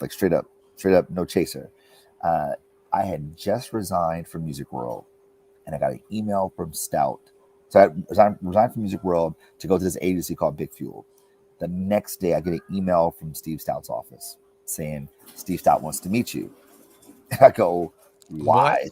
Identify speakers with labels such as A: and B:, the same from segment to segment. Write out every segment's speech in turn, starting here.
A: like straight up, no chaser. I had just resigned from Music World, and I got an email from Stoute. So I resigned from Music World to go to this agency called Big Fuel. The next day, I get an email from Steve Stoute's office saying Steve Stoute wants to meet you. And I go,
B: What?
A: why?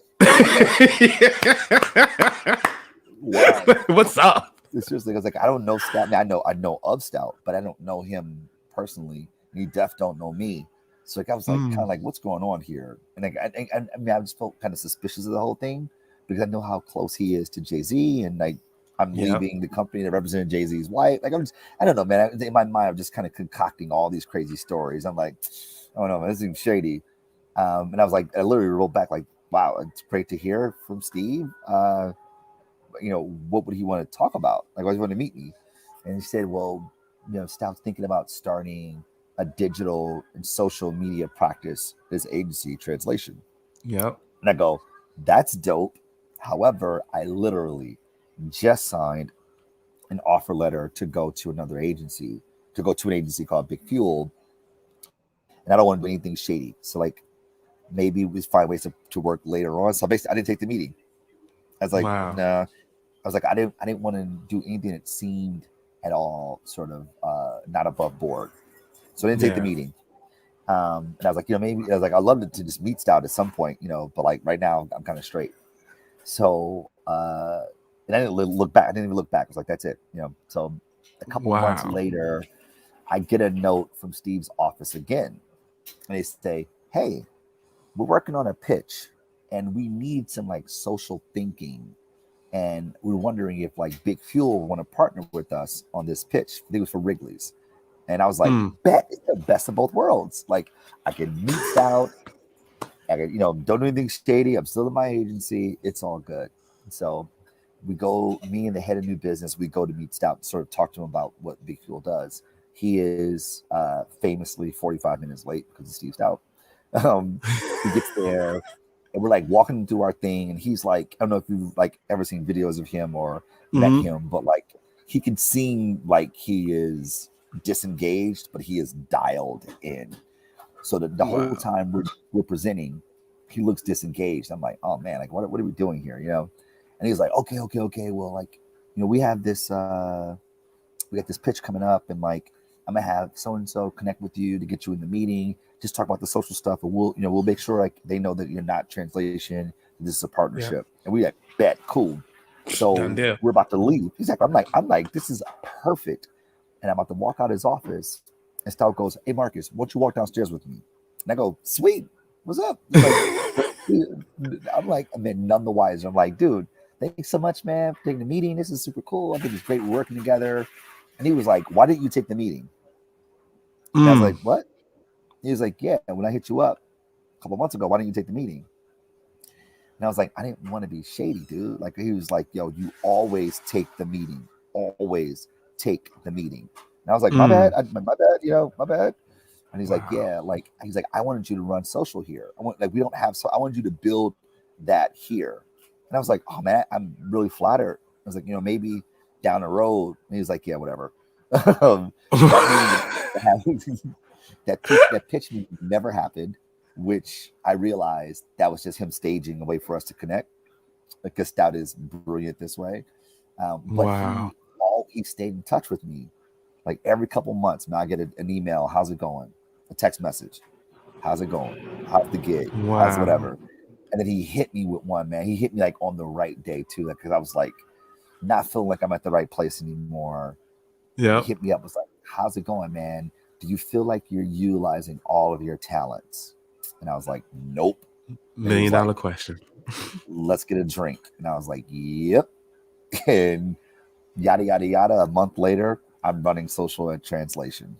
A: Why?
B: What's up?
A: Seriously, I was like, I don't know Stoute. I mean, I know of Stoute, but I don't know him personally. And he def don't know me. So like, I was like, kind of like, what's going on here? And like, I mean, I just felt kind of suspicious of the whole thing because I know how close he is to Jay-Z, and like, I'm leaving the company that represented Jay-Z's wife. Like, I don't know, man. In my mind, I'm just kind of concocting all these crazy stories. I'm like, I don't know, man, this seems shady. And I was like, I literally rolled back, like, wow, it's great to hear from Steve. What would he want to talk about? Like, why does he want to meet me? And he said, well, Stoute's thinking about starting a digital and social media practice, this agency, Translation.
B: Yep.
A: And I go, that's dope. However, I literally just signed an offer letter to go to an agency called Big Fuel. And I don't want to do anything shady. So like, maybe we find ways to work later on. So basically, I didn't take the meeting. I was like,
B: wow.
A: nah. I was like, I didn't want to do anything that seemed at all sort of not above board. So I didn't take the meeting. And I was like, maybe I was like, I'd love to just meet Stoute at some point, but like right now I'm kind of straight. So and I didn't look back. I didn't even look back. I was like, that's it. So a couple of months later, I get a note from Steve's office again. And they say, hey, we're working on a pitch and we need some like social thinking. And we're wondering if like Big Fuel want to partner with us on this pitch. I think it was for Wrigley's. And I was like, bet it's the best of both worlds. Like I can meet Stoute. I can, don't do anything shady. I'm still in my agency. It's all good. So we go, me and the head of new business, we go to meet Stoute, sort of talk to him about what Big Fuel does. He is famously 45 minutes late because of Steve Stoute. He gets there and we're like walking through our thing, and he's like, I don't know if you've like ever seen videos of him or met him, but like he can seem like he is disengaged, but he is dialed in. So the whole time we're presenting, he looks disengaged. I'm like, oh man, like what are we doing here? And he's like, okay. Well, like, we have this we got this pitch coming up, and like I'm gonna have so and so connect with you to get you in the meeting. Just talk about the social stuff, and we'll make sure like they know that you're not Translation. This is a partnership, and we like bet cool. So we're about to leave. Exactly. I'm like, this is perfect. And I'm about to walk out of his office, and Stoute goes, hey Marcus, why don't you walk downstairs with me? And I go, sweet, what's up? I'm like, I mean, none the wiser. I'm like, dude, thanks so much, man, for taking the meeting. This is super cool. I think it's great working together. And he was like, why didn't you take the meeting? And I was like, what? He was like, yeah, when I hit you up a couple months ago, why didn't you take the meeting? And I was like, I didn't want to be shady, dude. Like, he was like, yo, you always take the meeting. Always take the meeting. And I was like, my bad, my bad. And he's like, yeah, like, he's like, I wanted you to run social here. We don't have, so I wanted you to build that here. And I was like, oh man, I'm really flattered. I was like, maybe down the road. And he was like, yeah, whatever. That pitch never happened, which I realized that was just him staging a way for us to connect, because Stoute is brilliant this way. But he stayed in touch with me. Like every couple months, man, I get an email. How's it going? A text message. How's it going? How's the gig? How's whatever? And then he hit me with one, man. He hit me like on the right day too, because I was like not feeling like I'm at the right place anymore.
B: Yeah.
A: He hit me up, was like, how's it going, man? Do you feel like you're utilizing all of your talents? And I was like, nope.
B: $1 million question.
A: Let's get a drink. And I was like, yep. And yada, yada, yada. A month later, I'm running social at Translation.